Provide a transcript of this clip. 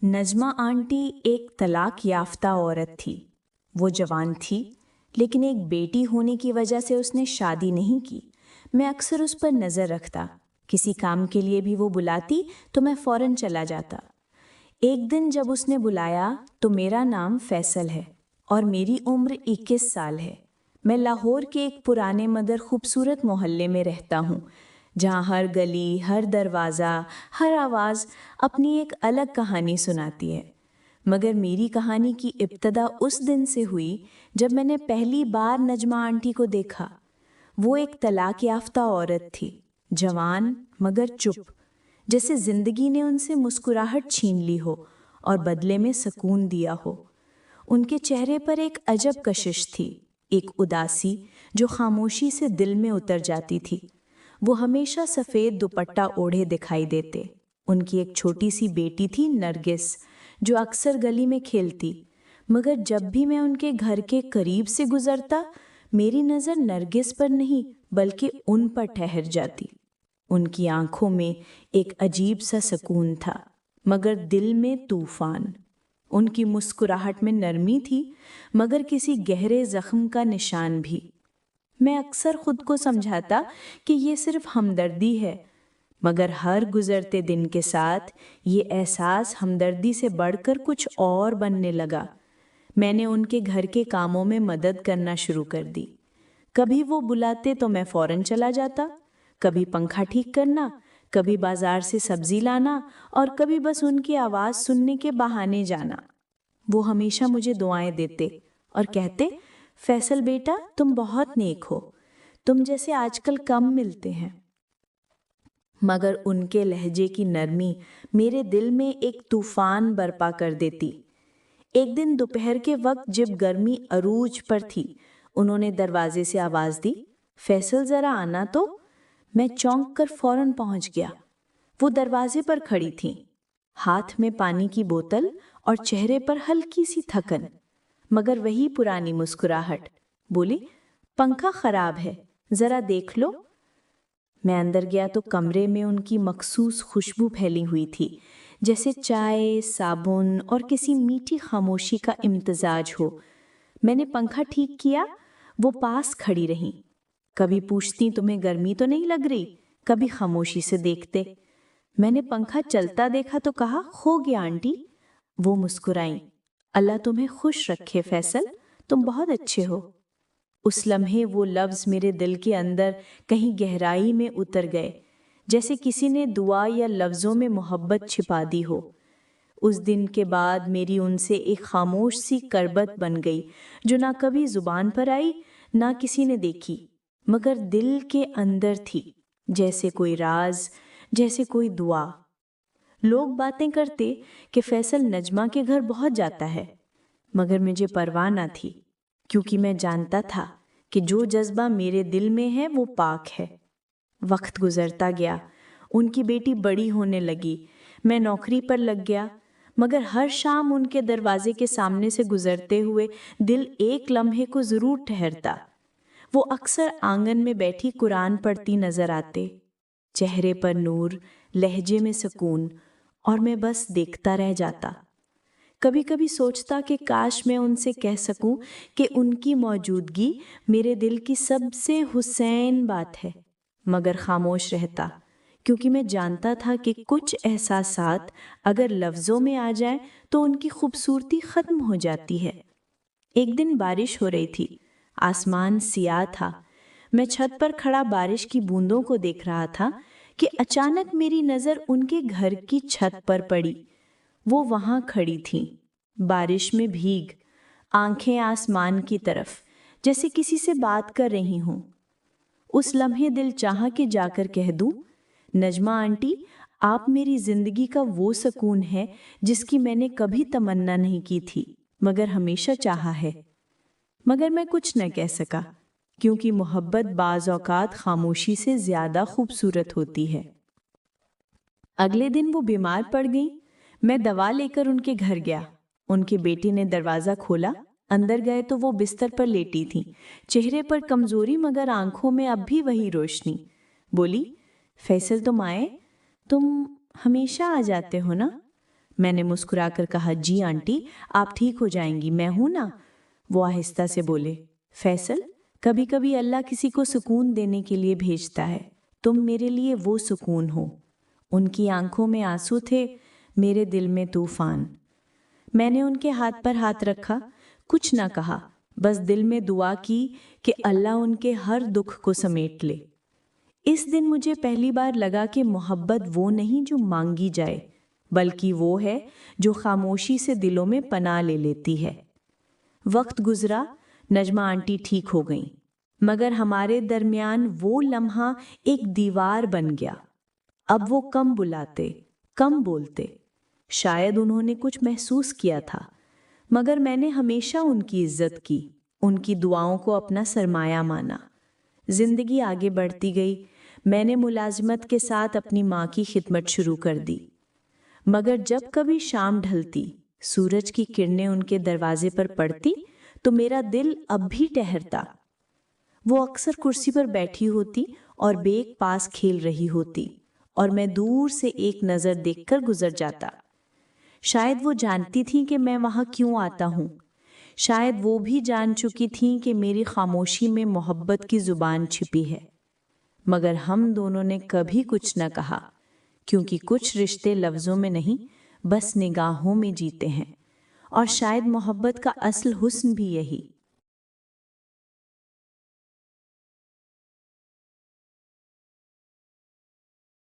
Najma aunty ایک طلاق یافتہ عورت تھی۔ وہ جوان تھی لیکن ایک بیٹی ہونے کی وجہ سے اس نے شادی نہیں کی۔ میں اکثر اس پر نظر رکھتا، کسی کام کے لیے بھی وہ بلاتی تو میں فوراً چلا جاتا۔ ایک دن جب اس نے بلایا تو میرا نام فیصل ہے اور میری عمر 21 سال ہے۔ میں لاہور کے ایک پرانے مگر خوبصورت محلے میں رہتا ہوں، جہاں ہر گلی، ہر دروازہ، ہر آواز اپنی ایک الگ کہانی سناتی ہے۔ مگر میری کہانی کی ابتدا اس دن سے ہوئی جب میں نے پہلی بار نجمہ آنٹی کو دیکھا۔ وہ ایک طلاق یافتہ عورت تھی، جوان مگر چپ، جیسے زندگی نے ان سے مسکراہٹ چھین لی ہو اور بدلے میں سکون دیا ہو۔ ان کے چہرے پر ایک عجب کشش تھی، ایک اداسی جو خاموشی سے دل میں اتر جاتی تھی۔ وہ ہمیشہ سفید دوپٹہ اوڑھے دکھائی دیتے۔ ان کی ایک چھوٹی سی بیٹی تھی نرگس، جو اکثر گلی میں کھیلتی، مگر جب بھی میں ان کے گھر کے قریب سے گزرتا میری نظر نرگس پر نہیں بلکہ ان پر ٹھہر جاتی۔ ان کی آنکھوں میں ایک عجیب سا سکون تھا مگر دل میں طوفان۔ ان کی مسکراہٹ میں نرمی تھی مگر کسی گہرے زخم کا نشان بھی۔ میں اکثر خود کو سمجھاتا کہ یہ صرف ہمدردی ہے، مگر ہر گزرتے دن کے ساتھ یہ احساس ہمدردی سے بڑھ کر کچھ اور بننے لگا۔ میں نے ان کے گھر کے کاموں میں مدد کرنا شروع کر دی۔ کبھی وہ بلاتے تو میں فوراً چلا جاتا، کبھی پنکھا ٹھیک کرنا، کبھی بازار سے سبزی لانا اور کبھی بس ان کی آواز سننے کے بہانے جانا۔ وہ ہمیشہ مجھے دعائیں دیتے اور کہتے، فیصل بیٹا تم بہت نیک ہو، تم جیسے آج کل کم ملتے ہیں۔ مگر ان کے لہجے کی نرمی میرے دل میں ایک طوفان برپا کر دیتی۔ ایک دن دوپہر کے وقت جب گرمی عروج پر تھی، انہوں نے دروازے سے آواز دی، فیصل ذرا آنا تو۔ میں چونک کر فوراً پہنچ گیا۔ وہ دروازے پر کھڑی تھیں، ہاتھ میں پانی کی بوتل اور چہرے پر ہلکی سی تھکن، مگر وہی پرانی مسکراہٹ۔ بولی، پنکھا خراب ہے، ذرا دیکھ لو۔ میں اندر گیا تو کمرے میں ان کی مخصوص خوشبو پھیلی ہوئی تھی، جیسے چائے، صابن اور کسی میٹھی خاموشی کا امتزاج ہو۔ میں نے پنکھا ٹھیک کیا، وہ پاس کھڑی رہیں۔ کبھی پوچھتی تمہیں گرمی تو نہیں لگ رہی، کبھی خاموشی سے دیکھتے۔ میں نے پنکھا چلتا دیکھا تو کہا، ہو گیا آنٹی۔ وہ مسکرائیں، اللہ تمہیں خوش رکھے فیصل، تم بہت اچھے ہو۔ اس لمحے وہ لفظ میرے دل کے اندر کہیں گہرائی میں اتر گئے، جیسے کسی نے دعا یا لفظوں میں محبت چھپا دی ہو۔ اس دن کے بعد میری ان سے ایک خاموش سی قربت بن گئی، جو نہ کبھی زبان پر آئی نہ کسی نے دیکھی، مگر دل کے اندر تھی، جیسے کوئی راز، جیسے کوئی دعا۔ لوگ باتیں کرتے کہ فیصل نجمہ کے گھر بہت جاتا ہے، مگر مجھے پرواہ نہ تھی، کیونکہ میں جانتا تھا کہ جو جذبہ میرے دل میں ہے وہ پاک ہے۔ وقت گزرتا گیا، ان کی بیٹی بڑی ہونے لگی، میں نوکری پر لگ گیا، مگر ہر شام ان کے دروازے کے سامنے سے گزرتے ہوئے دل ایک لمحے کو ضرور ٹھہرتا۔ وہ اکثر آنگن میں بیٹھی قرآن پڑھتی نظر آتے، چہرے پر نور، لہجے میں سکون، اور میں بس دیکھتا رہ جاتا۔ کبھی کبھی سوچتا کہ کاش میں ان سے کہہ سکوں کہ ان کی موجودگی میرے دل کی سب سے حسین بات ہے، مگر خاموش رہتا، کیونکہ میں جانتا تھا کہ کچھ احساسات اگر لفظوں میں آ جائیں تو ان کی خوبصورتی ختم ہو جاتی ہے۔ ایک دن بارش ہو رہی تھی، آسمان سیاہ تھا۔ میں چھت پر کھڑا بارش کی بوندوں کو دیکھ رہا تھا کہ اچانک میری نظر ان کے گھر کی چھت پر پڑی۔ وہ وہاں کھڑی تھیں، بارش میں بھیگ، آنکھیں آسمان کی طرف، جیسے کسی سے بات کر رہی ہوں۔ اس لمحے دل چاہا کہ جا کر کہہ دوں، نجمہ آنٹی، آپ میری زندگی کا وہ سکون ہے جس کی میں نے کبھی تمنا نہیں کی تھی، مگر ہمیشہ چاہا ہے۔ مگر میں کچھ نہ کہہ سکا، کیونکہ محبت بعض اوقات خاموشی سے زیادہ خوبصورت ہوتی ہے۔ اگلے دن وہ بیمار پڑ گئیں۔ میں دوا لے کر ان کے گھر گیا۔ ان کے بیٹے نے دروازہ کھولا، اندر گئے تو وہ بستر پر لیٹی تھیں، چہرے پر کمزوری مگر آنکھوں میں اب بھی وہی روشنی۔ بولی، فیصل تم آئے؟ تم ہمیشہ آ جاتے ہو نا؟ میں نے مسکرا کر کہا جی آنٹی، آپ ٹھیک ہو جائیں گی، میں ہوں نا۔ وہ آہستہ سے بولے فیصل، کبھی کبھی اللہ کسی کو سکون دینے کے لیے بھیجتا ہے، تم میرے لیے وہ سکون ہو۔ ان کی آنکھوں میں آنسو تھے، میرے دل میں طوفان۔ میں نے ان کے ہاتھ پر ہاتھ رکھا، کچھ نہ کہا، بس دل میں دعا کی کہ اللہ ان کے ہر دکھ کو سمیٹ لے۔ اس دن مجھے پہلی بار لگا کہ محبت وہ نہیں جو مانگی جائے، بلکہ وہ ہے جو خاموشی سے دلوں میں پناہ لے لیتی ہے۔ وقت گزرا، نجمہ آنٹی ٹھیک ہو گئیں، مگر ہمارے درمیان وہ لمحہ ایک دیوار بن گیا۔ اب وہ کم بلاتے، کم بولتے۔ شاید انہوں نے کچھ محسوس کیا تھا، مگر میں نے ہمیشہ ان کی عزت کی، ان کی دعاؤں کو اپنا سرمایہ مانا۔ زندگی آگے بڑھتی گئی، میں نے ملازمت کے ساتھ اپنی ماں کی خدمت شروع کر دی، مگر جب کبھی شام ڈھلتی، سورج کی کرنیں ان کے دروازے پر پڑتی تو میرا دل اب بھی ٹہرتا۔ وہ اکثر کرسی پر بیٹھی ہوتی اور بیگ پاس کھیل رہی ہوتی، اور میں دور سے ایک نظر دیکھ کر گزر جاتا۔ شاید وہ جانتی تھیں کہ میں وہاں کیوں آتا ہوں، شاید وہ بھی جان چکی تھیں کہ میری خاموشی میں محبت کی زبان چھپی ہے، مگر ہم دونوں نے کبھی کچھ نہ کہا، کیونکہ کچھ رشتے لفظوں میں نہیں، بس نگاہوں میں جیتے ہیں، اور شاید محبت کا اصل حسن بھی یہی